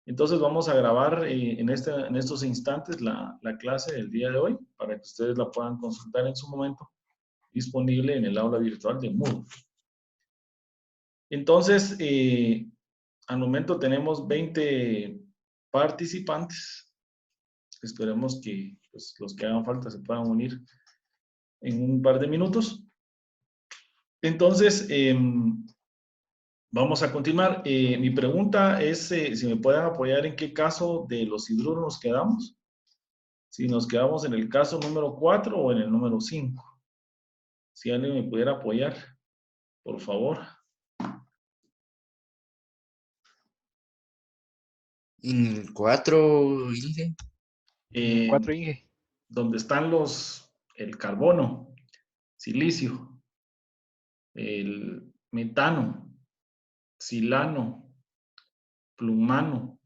Entonces vamos a grabar en estos instantes la clase del día de hoy para que ustedes la puedan consultar en su momento, disponible en el aula virtual de Moodle. Entonces, al momento tenemos 20 participantes. Esperemos que pues, los que hagan falta se puedan unir en un par de minutos. Entonces, vamos a continuar. Mi pregunta es si me pueden apoyar en qué caso de los hidruros nos quedamos. Si nos quedamos en el caso número 4 o en el número 5. Si alguien me pudiera apoyar, por favor. En 4, Inge. 4, Inge. Donde están el carbono, silicio, el metano, silano, plumano.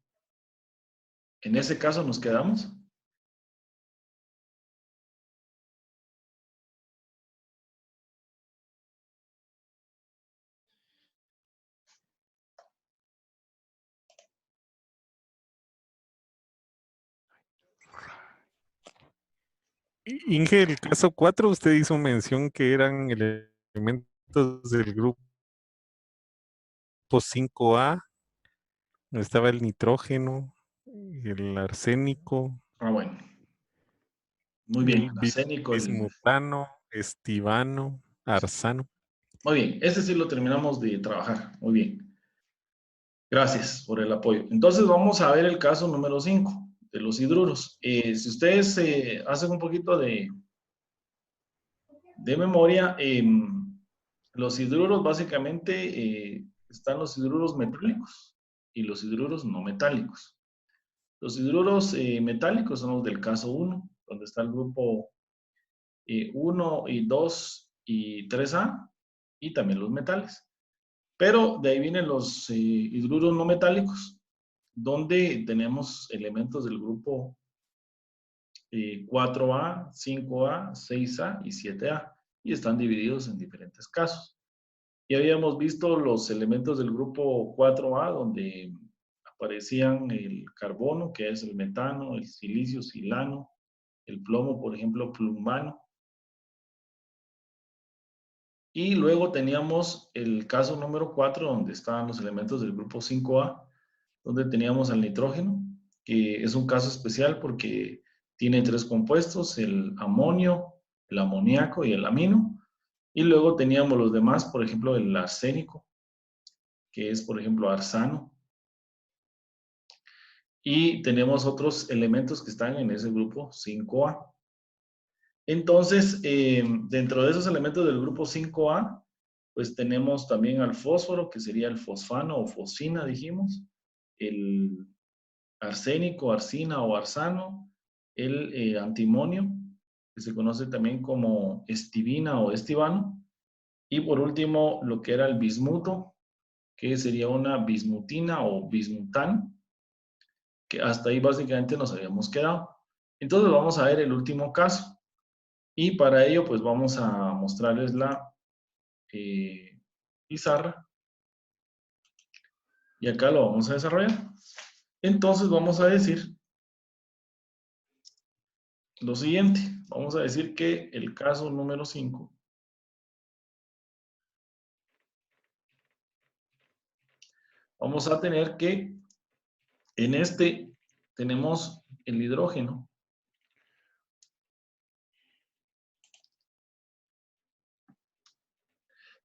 En ese caso nos quedamos. Inge, el caso 4, usted hizo mención que eran elementos del grupo 5A. Estaba el nitrógeno, el arsénico. Ah, bueno. Muy bien, El arsénico. bismutano, estivano, arsano. Muy bien, ese sí lo terminamos de trabajar. Muy bien. Gracias por el apoyo. Entonces vamos a ver el caso número 5 de los hidruros. Si ustedes hacen un poquito de memoria, los hidruros básicamente están los hidruros metálicos y los hidruros no metálicos. Los hidruros metálicos son los del caso 1, donde está el grupo 1 y 2 y 3A, y también los metales. Pero de ahí vienen los hidruros no metálicos, donde tenemos elementos del grupo 4A, 5A, 6A y 7A, y están divididos en diferentes casos. Ya habíamos visto los elementos del grupo 4A, donde aparecían el carbono, que es el metano, el silicio, silano, el plomo, por ejemplo, plumano. Y luego teníamos el caso número 4, donde estaban los elementos del grupo 5A, donde teníamos al nitrógeno, que es un caso especial porque tiene 3 compuestos, el amonio, el amoníaco y el amino. Y luego teníamos los demás, por ejemplo, el arsénico, que es, por ejemplo, arsano. Y tenemos otros elementos que están en ese grupo 5A. Entonces, dentro de esos elementos del grupo 5A, pues tenemos también al fósforo, que sería el fosfano o fosfina, dijimos, el arsénico, arsina o arsano, el antimonio, que se conoce también como estivina o estivano, y por último, lo que era el bismuto, que sería una bismutina o bismutano, que hasta ahí básicamente nos habíamos quedado. Entonces vamos a ver el último caso. Y para ello, pues vamos a mostrarles la pizarra. Y acá lo vamos a desarrollar. Entonces vamos a decir lo siguiente. Vamos a decir que el caso número 5 vamos a tener que en este tenemos el hidrógeno.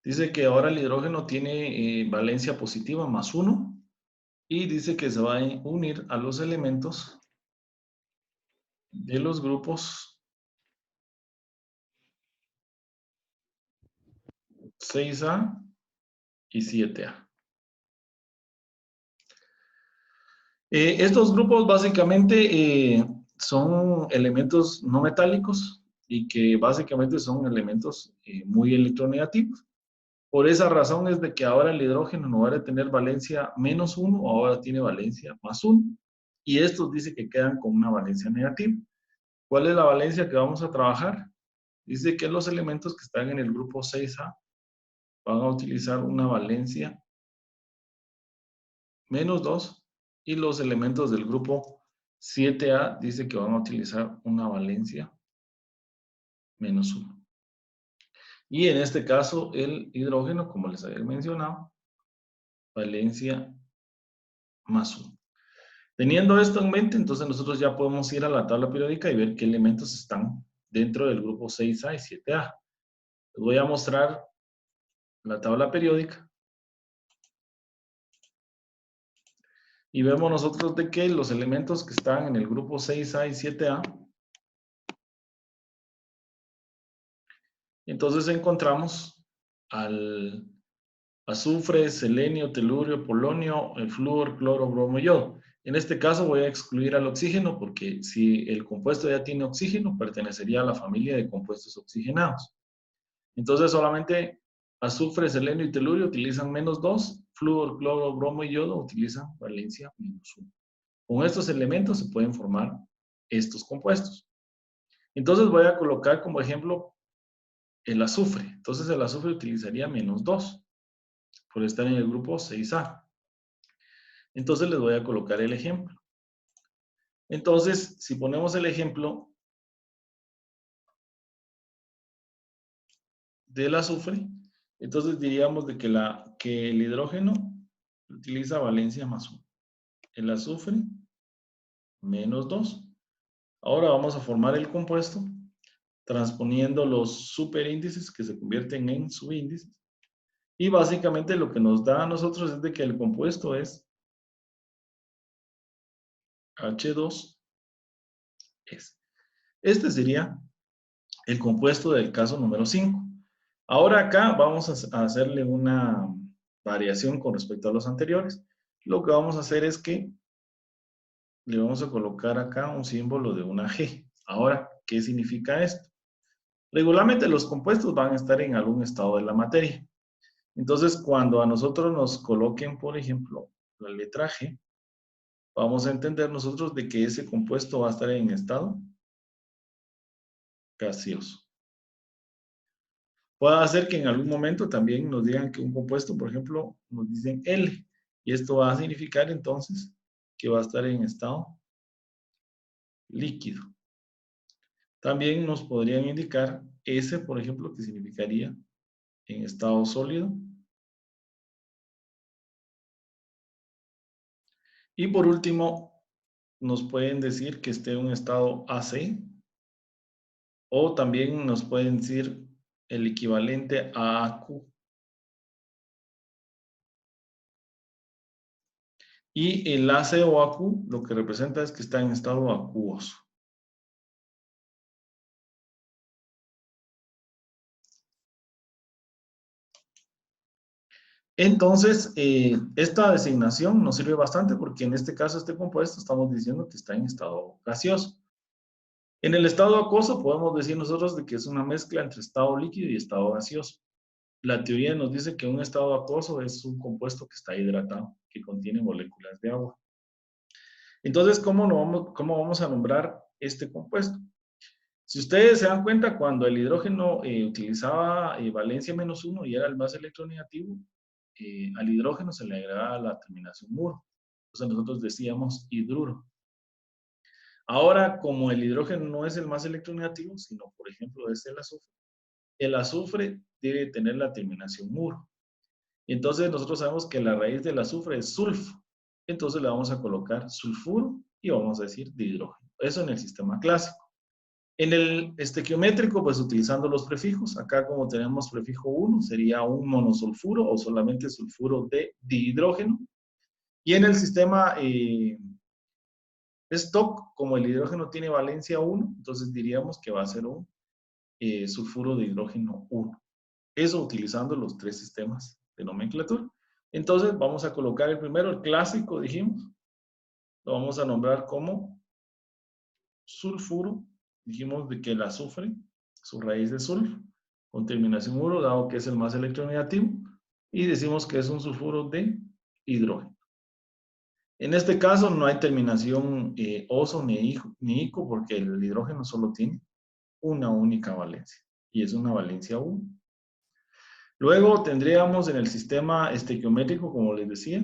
Dice que ahora el hidrógeno tiene valencia positiva +1 y dice que se va a unir a los elementos de los grupos 6A y 7A. Estos grupos básicamente son elementos no metálicos y que básicamente son elementos muy electronegativos. Por esa razón es de que ahora el hidrógeno, en lugar de tener valencia -1, ahora tiene valencia +1. Y estos dice que quedan con una valencia negativa. ¿Cuál es la valencia que vamos a trabajar? Dice que los elementos que están en el grupo 6A van a utilizar una valencia -2 Y los elementos del grupo 7A dice que van a utilizar una valencia -1. Y en este caso, el hidrógeno, como les había mencionado, valencia +1. Teniendo esto en mente, entonces nosotros ya podemos ir a la tabla periódica y ver qué elementos están dentro del grupo 6A y 7A. Les voy a mostrar la tabla periódica. Y vemos nosotros de que los elementos que están en el grupo 6A y 7A, entonces encontramos al azufre, selenio, telurio, polonio, el flúor, cloro, bromo y yodo. En este caso voy a excluir al oxígeno porque si el compuesto ya tiene oxígeno, pertenecería a la familia de compuestos oxigenados. Entonces solamente azufre, selenio y telurio utilizan -2, flúor, cloro, bromo y yodo utilizan valencia -1. Con estos elementos se pueden formar estos compuestos. Entonces voy a colocar como ejemplo el azufre. Entonces el azufre utilizaría -2 por estar en el grupo 6A. Entonces les voy a colocar el ejemplo. Entonces, si ponemos el ejemplo del azufre, entonces diríamos de que el hidrógeno utiliza valencia +1. El azufre -2. Ahora vamos a formar el compuesto transponiendo los superíndices que se convierten en subíndices. Y básicamente lo que nos da a nosotros es de que el compuesto es H2S. Este sería el compuesto del caso número 5. Ahora acá vamos a hacerle una variación con respecto a los anteriores. Lo que vamos a hacer es que le vamos a colocar acá un símbolo de una G. Ahora, ¿qué significa esto? Regularmente los compuestos van a estar en algún estado de la materia. Entonces, cuando a nosotros nos coloquen, por ejemplo, la letra G, vamos a entender nosotros de que ese compuesto va a estar en estado gaseoso. Puede hacer que en algún momento también nos digan que un compuesto, por ejemplo, nos dicen L, y esto va a significar entonces que va a estar en estado líquido. También nos podrían indicar S, por ejemplo, que significaría en estado sólido. Y por último, nos pueden decir que esté en un estado AC, o también nos pueden decir el equivalente a AQ. Y el AC o AQ lo que representa es que está en estado acuoso. Entonces, esta designación nos sirve bastante porque en este caso, este compuesto, estamos diciendo que está en estado gaseoso. En el estado acuoso podemos decir nosotros de que es una mezcla entre estado líquido y estado gaseoso. La teoría nos dice que un estado acuoso es un compuesto que está hidratado, que contiene moléculas de agua. Entonces, ¿cómo vamos a nombrar este compuesto? Si ustedes se dan cuenta, cuando el hidrógeno utilizaba valencia -1 y era el más electronegativo, al hidrógeno se le agregaba la terminación muro. Entonces nosotros decíamos hidruro. Ahora, como el hidrógeno no es el más electronegativo, sino, por ejemplo, es el azufre debe tener la terminación muro. Entonces nosotros sabemos que la raíz del azufre es sulfo. Entonces le vamos a colocar sulfuro y vamos a decir dihidrógeno. Eso en el sistema clásico. En el estequiométrico, pues utilizando los prefijos, acá como tenemos prefijo 1, sería un monosulfuro o solamente sulfuro de dihidrógeno. Y en el sistema stock, como el hidrógeno tiene valencia 1, entonces diríamos que va a ser un sulfuro de hidrógeno 1. Eso utilizando los tres sistemas de nomenclatura. Entonces vamos a colocar el primero, el clásico, dijimos. Lo vamos a nombrar como sulfuro. Dijimos de que el azufre, su raíz es sulfuro, con terminación muro, dado que es el más electronegativo. Y decimos que es un sulfuro de hidrógeno. En este caso no hay terminación oso ni ico, porque el hidrógeno solo tiene una única valencia. Y es una valencia 1. Luego tendríamos en el sistema estequiométrico, como les decía,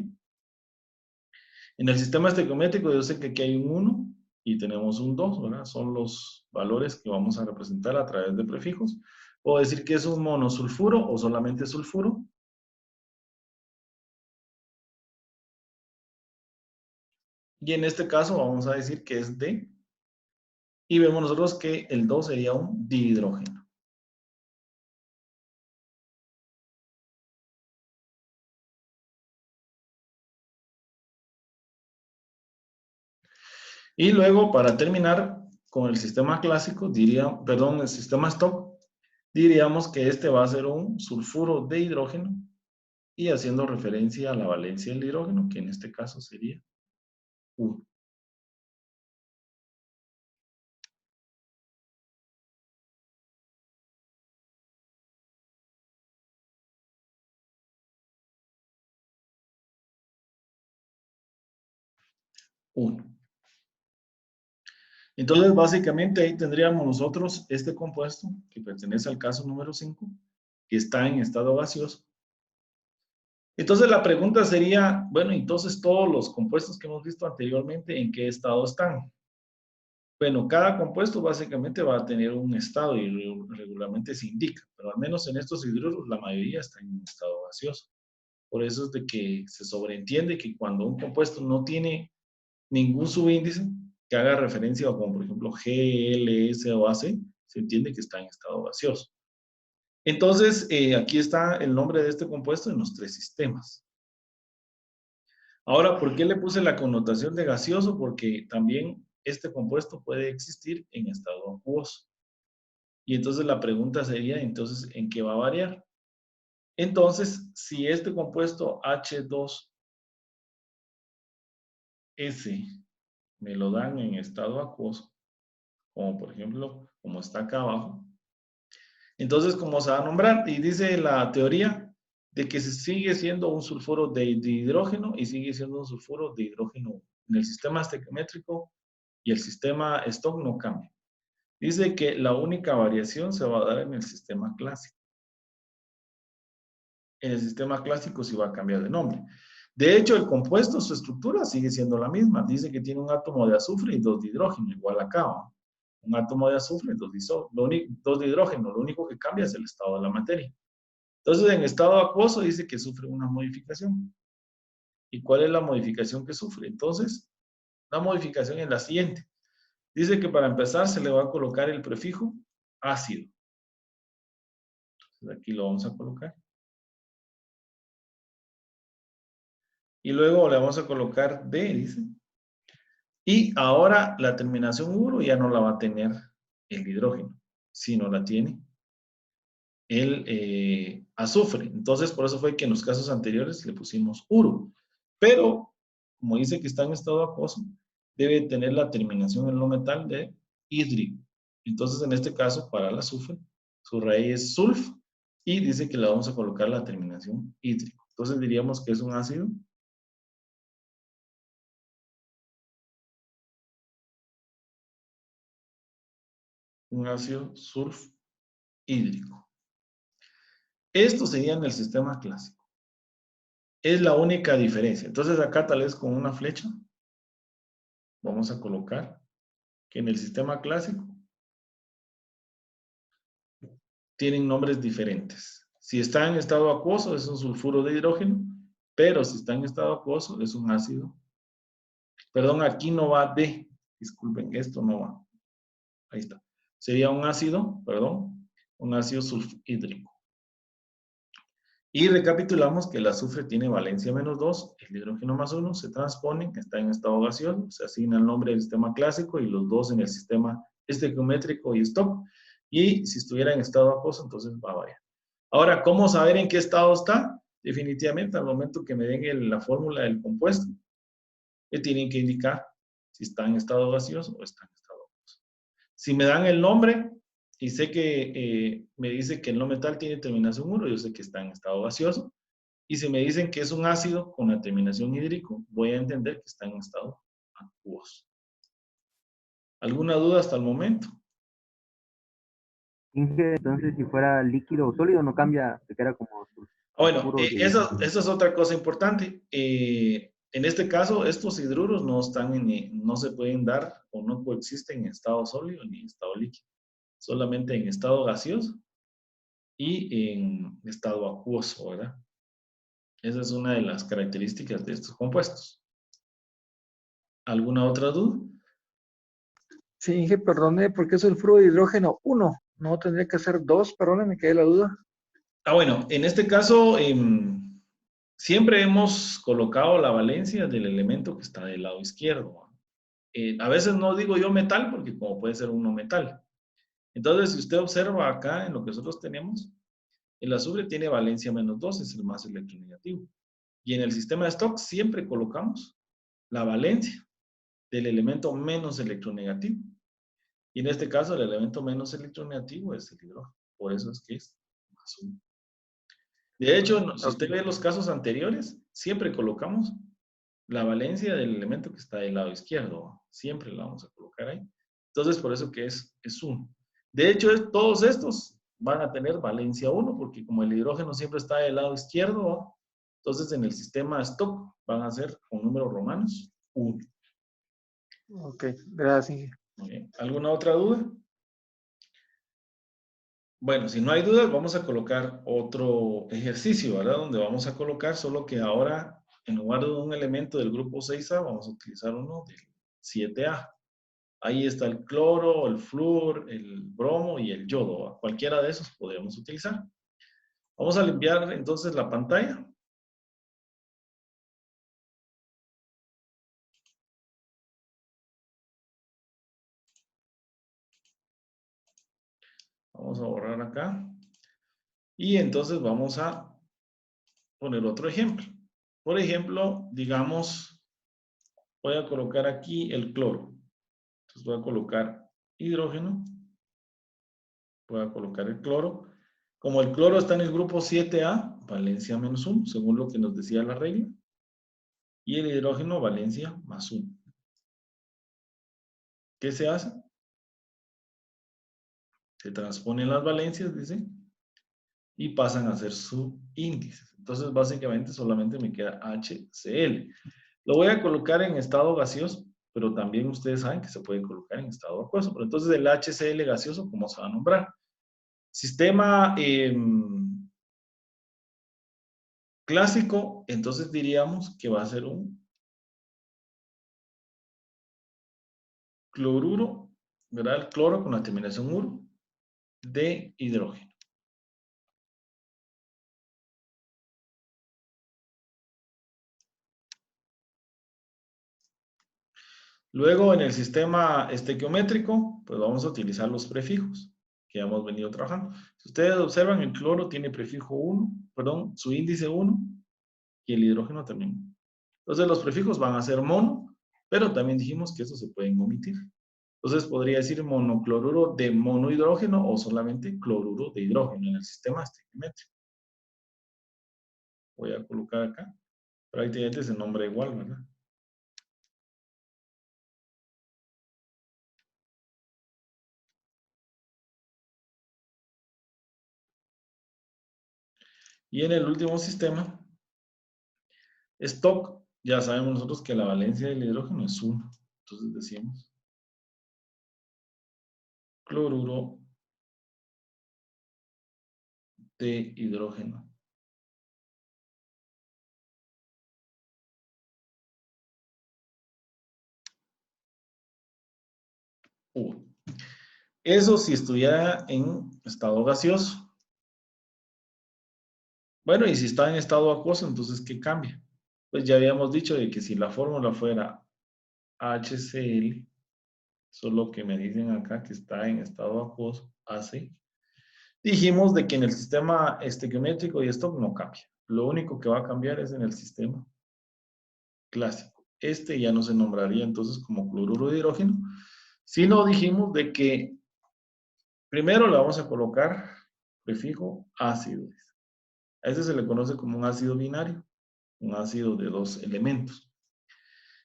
En el sistema estequiométrico yo sé que aquí hay un 1 y tenemos un 2, ¿verdad? Son los valores que vamos a representar a través de prefijos. Puedo decir que es un monosulfuro o solamente sulfuro. Y en este caso vamos a decir que es D. Y vemos nosotros que el 2 sería un dihidrógeno. Y luego, para terminar con el sistema clásico, el sistema Stock, diríamos que este va a ser un sulfuro de hidrógeno y haciendo referencia a la valencia del hidrógeno, que en este caso sería 1. Entonces, básicamente ahí tendríamos nosotros este compuesto que pertenece al caso número 5, que está en estado gaseoso. Entonces, la pregunta sería, bueno, entonces todos los compuestos que hemos visto anteriormente, ¿en qué estado están? Bueno, cada compuesto básicamente va a tener un estado y regularmente se indica, pero al menos en estos hidruros la mayoría está en un estado gaseoso. Por eso es de que se sobreentiende que cuando un compuesto no tiene ningún subíndice que haga referencia, como por ejemplo G, L, S o AC, se entiende que está en estado gaseoso. Entonces, aquí está el nombre de este compuesto en los 3 sistemas. Ahora, ¿por qué le puse la connotación de gaseoso? Porque también este compuesto puede existir en estado acuoso. Y entonces la pregunta sería, entonces, ¿en qué va a variar? Entonces, si este compuesto H2S me lo dan en estado acuoso, como por ejemplo, como está acá abajo, entonces, ¿cómo se va a nombrar? Y dice la teoría de que se sigue siendo un sulfuro de hidrógeno y sigue siendo un sulfuro de hidrógeno en el sistema estequiométrico y el sistema Stock no cambia. Dice que la única variación se va a dar en el sistema clásico. En el sistema clásico sí va a cambiar de nombre. De hecho, el compuesto, su estructura sigue siendo la misma. Dice que tiene un átomo de azufre y 2 de hidrógeno, igual acá, ¿no? Un átomo de azufre y 2 de hidrógeno. Lo único que cambia es el estado de la materia. Entonces, en estado acuoso dice que sufre una modificación. ¿Y cuál es la modificación que sufre? Entonces, la modificación es la siguiente. Dice que para empezar se le va a colocar el prefijo ácido. Entonces, aquí lo vamos a colocar. Y luego le vamos a colocar D, dice. Y ahora la terminación uro ya no la va a tener el hidrógeno, sino la tiene el azufre. Entonces, por eso fue que en los casos anteriores le pusimos uro. Pero, como dice que está en estado acuoso, debe tener la terminación en lo metal de hídrico. Entonces, en este caso, para el azufre, su raíz es sulf y dice que le vamos a colocar la terminación hídrico. Entonces, diríamos que es un ácido sulfhídrico. Esto sería en el sistema clásico. Es la única diferencia. Entonces, acá tal vez con una flecha vamos a colocar que en el sistema clásico tienen nombres diferentes. Si está en estado acuoso es un sulfuro de hidrógeno, pero si está en estado acuoso es un ácido. Perdón, aquí no va D. Disculpen, esto no va. Ahí está. Sería un ácido, perdón, un ácido sulfhídrico. Y recapitulamos que el azufre tiene valencia -2, el hidrógeno +1 se transponen, está en estado gaseoso, se asigna el nombre del sistema clásico y los dos en el sistema estequiométrico y Stock. Y si estuviera en estado acuoso, entonces va a variar. Ahora, ¿cómo saber en qué estado está? Definitivamente, al momento que me den la fórmula del compuesto, me tienen que indicar si está en estado gaseoso o está en estado acuoso. Si me dan el nombre y sé que me dice que el no metal tiene terminación 1, yo sé que está en estado gaseoso. Y si me dicen que es un ácido con la terminación hídrico, voy a entender que está en estado acuoso. ¿Alguna duda hasta el momento? Inge, entonces si fuera líquido o sólido no cambia, se queda como Bueno, sulfuro de eso hidrógeno. es otra cosa importante. En este caso, estos hidruros no están no se pueden dar o no coexisten en estado sólido ni en estado líquido, solamente en estado gaseoso y en estado acuoso, ¿verdad? Esa es una de las características de estos compuestos. ¿Alguna otra duda? Sí, Inge, perdone, ¿por qué es el flujo de hidrógeno 1? No tendría que ser 2, perdone, me quedé la duda. Bueno, en este caso, siempre hemos colocado la valencia del elemento que está del lado izquierdo. A veces no digo yo metal, porque como puede ser un no metal. Entonces, si usted observa acá en lo que nosotros tenemos, el azufre tiene valencia -2, es el más electronegativo. Y en el sistema de Stock siempre colocamos la valencia del elemento menos electronegativo. Y en este caso, el elemento menos electronegativo es el hidrógeno. Por eso es que es +1. De hecho, si usted ve los casos anteriores, siempre colocamos la valencia del elemento que está del lado izquierdo. Siempre la vamos a colocar ahí. Entonces, por eso que es 1. De hecho, todos estos van a tener valencia 1, porque como el hidrógeno siempre está del lado izquierdo, entonces en el sistema Stock van a ser con números romanos 1. Ok, gracias, Inge. Muy bien. ¿Alguna otra duda? Bueno, si no hay dudas, vamos a colocar otro ejercicio, ¿verdad? Donde vamos a colocar, solo que ahora, en lugar de un elemento del grupo 6A, vamos a utilizar uno del 7A. Ahí está el cloro, el flúor, el bromo y el yodo, ¿va? Cualquiera de esos podríamos utilizar. Vamos a limpiar entonces la pantalla. Vamos a borrar acá. Y entonces vamos a poner otro ejemplo. Por ejemplo, digamos, voy a colocar aquí el cloro. Entonces voy a colocar hidrógeno. Voy a colocar el cloro. Como el cloro está en el grupo 7A, valencia -1, según lo que nos decía la regla. Y el hidrógeno, valencia +1. ¿Qué se hace? Se transponen las valencias, dice, y pasan a ser subíndices. Entonces, básicamente, solamente me queda HCl. Lo voy a colocar en estado gaseoso, pero también ustedes saben que se puede colocar en estado acuoso. Pero entonces, el HCl gaseoso, ¿cómo se va a nombrar? Sistema clásico, entonces diríamos que va a ser un cloruro, ¿verdad? El cloro con la terminación uro de hidrógeno. Luego, en el sistema estequiométrico, pues vamos a utilizar los prefijos que hemos venido trabajando. Si ustedes observan, el cloro tiene prefijo 1, perdón, su índice 1, y el hidrógeno también. Entonces, los prefijos van a ser mono, pero también dijimos que eso se pueden omitir. Entonces, podría decir monocloruro de monohidrógeno o solamente cloruro de hidrógeno en el sistema estequiométrico. Voy a colocar acá. Prácticamente se nombra igual, ¿verdad? Y en el último sistema, stock, ya sabemos nosotros que la valencia del hidrógeno es 1. Entonces decimos cloruro de hidrógeno. Eso si estuviera en estado gaseoso. Bueno, y si está en estado acuoso, entonces, ¿qué cambia? Pues ya habíamos dicho de que si la fórmula fuera HCl, solo que me dicen acá que está en estado acuoso, AC, dijimos de que en el sistema estequiométrico y esto no cambia. Lo único que va a cambiar es en el sistema clásico. Este ya no se nombraría entonces como cloruro de hidrógeno, sino dijimos de que primero le vamos a colocar prefijo ácido. A este se le conoce como un ácido binario, un ácido de 2 elementos.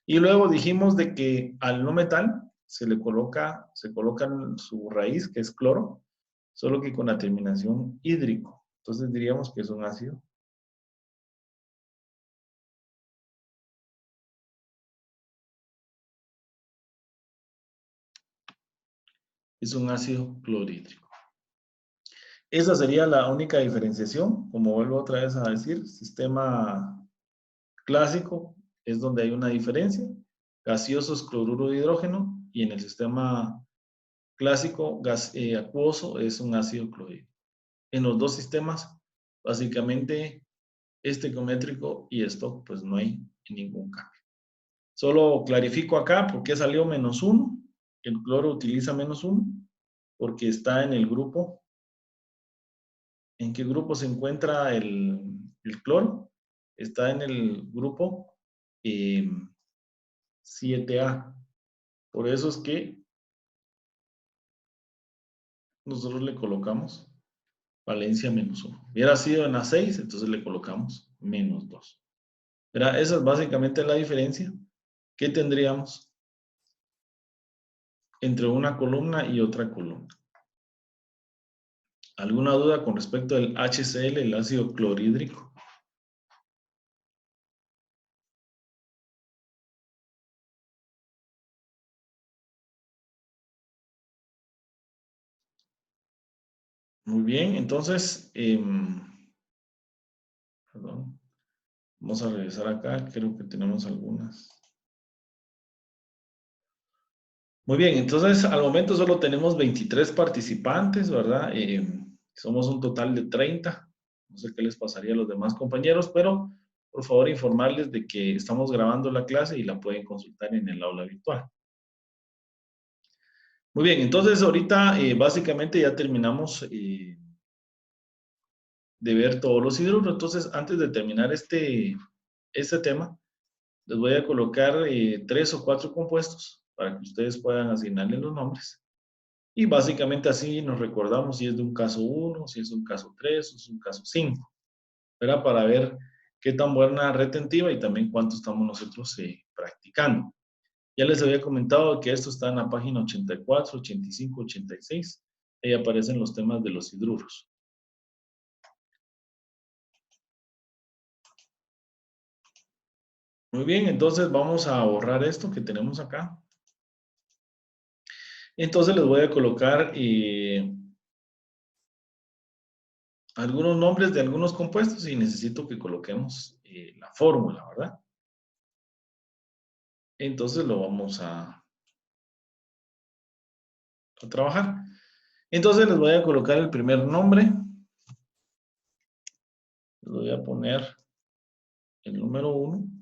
Y luego dijimos de que al no metal se coloca su raíz, que es cloro, solo que con la terminación hídrico. Entonces diríamos que es un ácido es un ácido clorhídrico. Esa sería la única diferenciación, como vuelvo otra vez a decir, sistema clásico es donde hay una diferencia, gaseoso es cloruro de hidrógeno y en el sistema clásico acuoso es un ácido clorhídrico. En los dos sistemas, básicamente, estequiométrico y esto, pues no hay ningún cambio. Solo clarifico acá por qué salió -1. El cloro utiliza -1 porque está en el grupo. ¿En qué grupo se encuentra el cloro? Está en el grupo 7A. Por eso es que nosotros le colocamos valencia -1. Hubiera sido en A6, entonces le colocamos -2. Esa es básicamente la diferencia que tendríamos entre una columna y otra columna. ¿Alguna duda con respecto al HCl, el ácido clorhídrico? Muy bien, entonces, perdón, vamos a regresar acá, creo que tenemos algunas. Muy bien, entonces al momento solo tenemos 23 participantes, ¿verdad? Somos un total de 30. No sé qué les pasaría a los demás compañeros, pero por favor informarles de que estamos grabando la clase y la pueden consultar en el aula virtual. Muy bien, entonces ahorita básicamente ya terminamos de ver todos los hidruros. Entonces, antes de terminar este tema, les voy a colocar 3 o 4 compuestos para que ustedes puedan asignarle los nombres. Y básicamente así nos recordamos si es de un caso 1, si es un caso 3 o es un caso 5. ¿Verdad? Para ver qué tan buena retentiva y también cuánto estamos nosotros practicando. Ya les había comentado que esto está en la página 84, 85, 86. Ahí aparecen los temas de los hidruros. Muy bien, entonces vamos a borrar esto que tenemos acá. Entonces les voy a colocar algunos nombres de algunos compuestos y necesito que coloquemos la fórmula, ¿verdad? Entonces lo vamos a trabajar. Entonces les voy a colocar el primer nombre. Les voy a poner el número 1.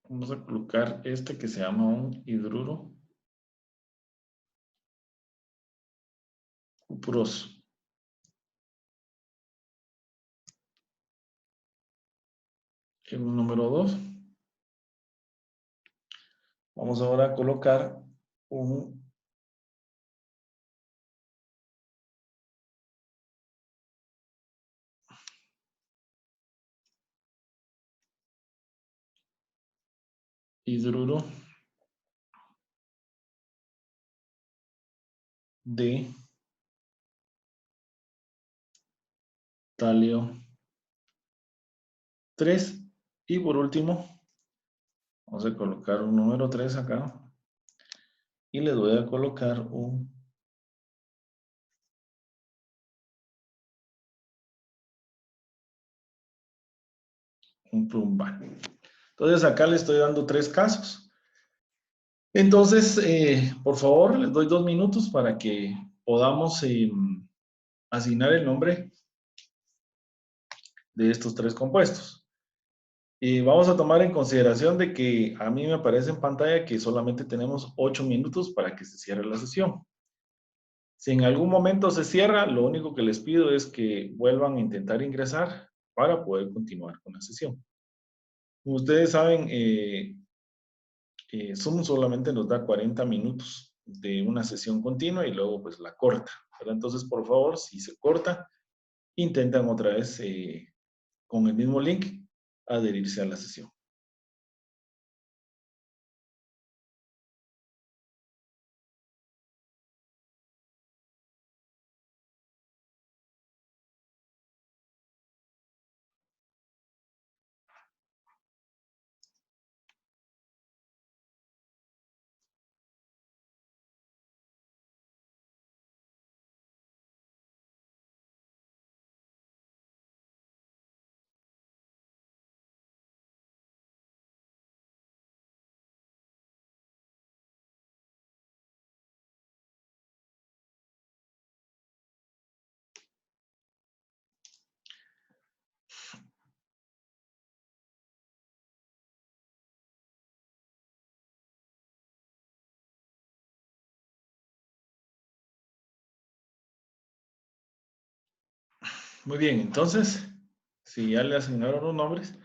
Vamos a colocar este que se llama un hidruro cuproso. El número 2. Vamos ahora a colocar un hidruro de talio 3. Y por último, vamos a colocar un número 3 acá. Y les voy a colocar un plumbal. Entonces acá le estoy dando 3 casos. Entonces, por favor, les doy 2 minutos para que podamos asignar el nombre de estos 3 compuestos. Y vamos a tomar en consideración de que a mí me aparece en pantalla que solamente tenemos 8 minutos para que se cierre la sesión. Si en algún momento se cierra, lo único que les pido es que vuelvan a intentar ingresar para poder continuar con la sesión. Como ustedes saben, Zoom solamente nos da 40 minutos de una sesión continua y luego pues la corta, ¿verdad? Entonces, por favor, si se corta, intentan otra vez con el mismo link adherirse a la sesión. Muy bien, entonces, si ya le asignaron los nombres,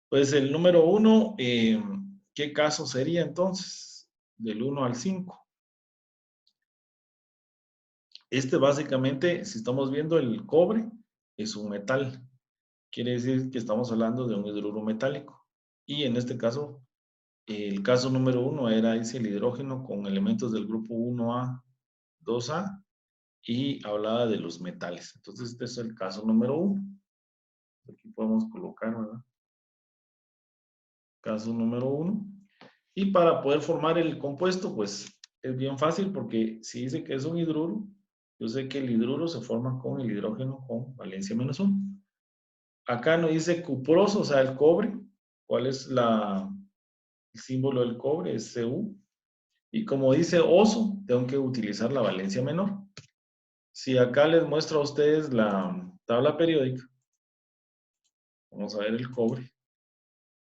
pues el número 1, ¿qué caso sería entonces? Del 1 al 5. Este básicamente, si estamos viendo el cobre, es un metal. Quiere decir que estamos hablando de un hidruro metálico. Y en este caso, el caso número 1 era ese el hidrógeno con elementos del grupo 1A, 2A, y hablaba de los metales. Entonces, este es el caso número 1. Aquí podemos colocar, ¿verdad? Caso número 1. Y para poder formar el compuesto, pues es bien fácil porque si dice que es un hidruro, yo sé que el hidruro se forma con el hidrógeno con valencia -1. Acá nos dice cuproso, o sea, el cobre. ¿Cuál es el símbolo del cobre? Es Cu. Y como dice oso, tengo que utilizar la valencia menor. Si acá les muestro a ustedes la tabla periódica, vamos a ver el cobre.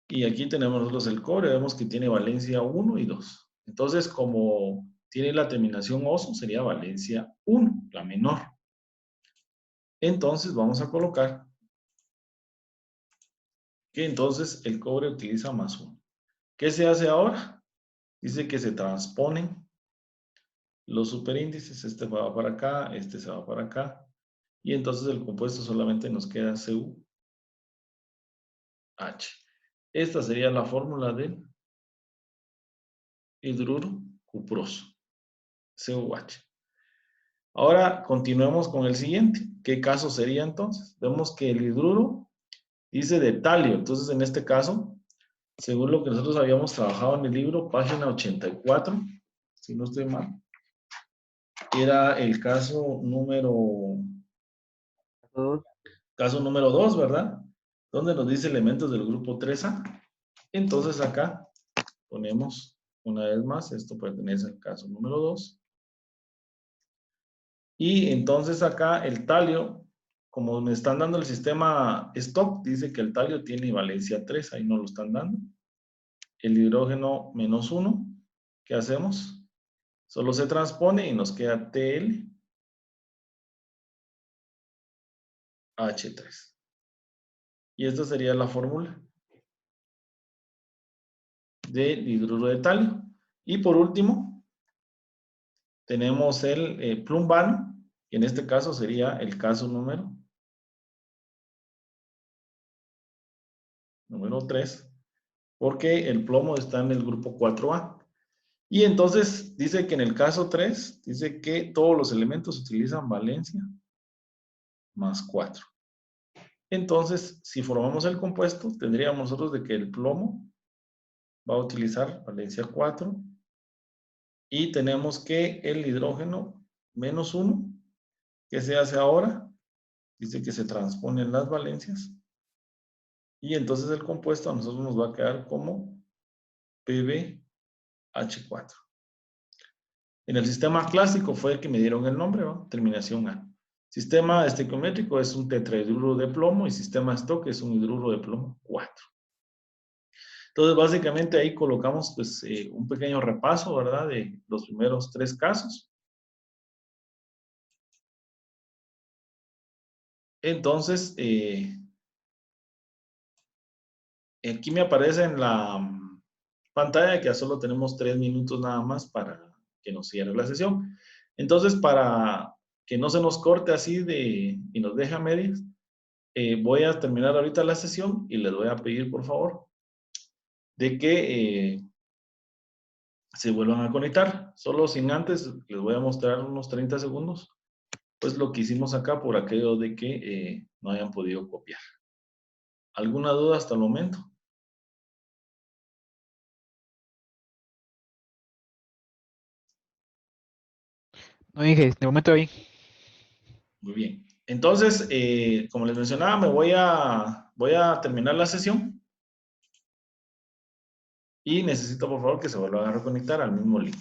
Y aquí tenemos nosotros el cobre, vemos que tiene valencia 1 y 2. Entonces, como tiene la terminación oso, sería valencia 1, la menor. Entonces, vamos a colocar que entonces el cobre utiliza +1. ¿Qué se hace ahora? Dice que se transponen los superíndices. Este va para acá, este se va para acá. Y entonces el compuesto solamente nos queda CuH. Esta sería la fórmula del hidruro cuproso, CuH. Ahora continuemos con el siguiente. ¿Qué caso sería entonces? Vemos que el hidruro dice de talio. Entonces, en este caso, según lo que nosotros habíamos trabajado en el libro, página 84, si no estoy mal, era el caso número 2, ¿verdad? Donde nos dice elementos del grupo 3A. Entonces, acá ponemos una vez más, esto pertenece al caso número 2. Y entonces acá el talio, como me están dando el sistema stock, dice que el talio tiene valencia 3, ahí no lo están dando. El hidrógeno -1, ¿qué hacemos? Solo se transpone y nos queda TL H3. Y esta sería la fórmula del hidruro de talio. Y por último, tenemos el plumbano, que en este caso sería el caso número 3, porque el plomo está en el grupo 4A. Y entonces dice que en el caso 3, dice que todos los elementos utilizan valencia +4. Entonces, si formamos el compuesto, tendríamos nosotros de que el plomo va a utilizar valencia 4 y tenemos que el hidrógeno -1, ¿qué se hace ahora? Dice que se transponen las valencias y entonces el compuesto a nosotros nos va a quedar como PbH4. En el sistema clásico fue el que me dieron el nombre, ¿no? Terminación A. Sistema estequiométrico es un tetrahidruro de plomo y sistema stock es un hidruro de plomo 4. Entonces, básicamente ahí colocamos pues, un pequeño repaso, ¿verdad? De los primeros 3 casos. Entonces, aquí me aparece en la pantalla que ya solo tenemos 3 minutos nada más para que nos cierre la sesión. Entonces, para que no se nos corte así y nos deje a medias, voy a terminar ahorita la sesión y les voy a pedir, por favor, de que se vuelvan a conectar. Solo sin antes, les voy a mostrar unos 30 segundos, pues lo que hicimos acá por aquello de que no hayan podido copiar. ¿Alguna duda hasta el momento? No dije, de momento ahí. Muy bien. Entonces, como les mencionaba, voy a terminar la sesión y necesito, por favor, que se vuelvan a reconectar al mismo link.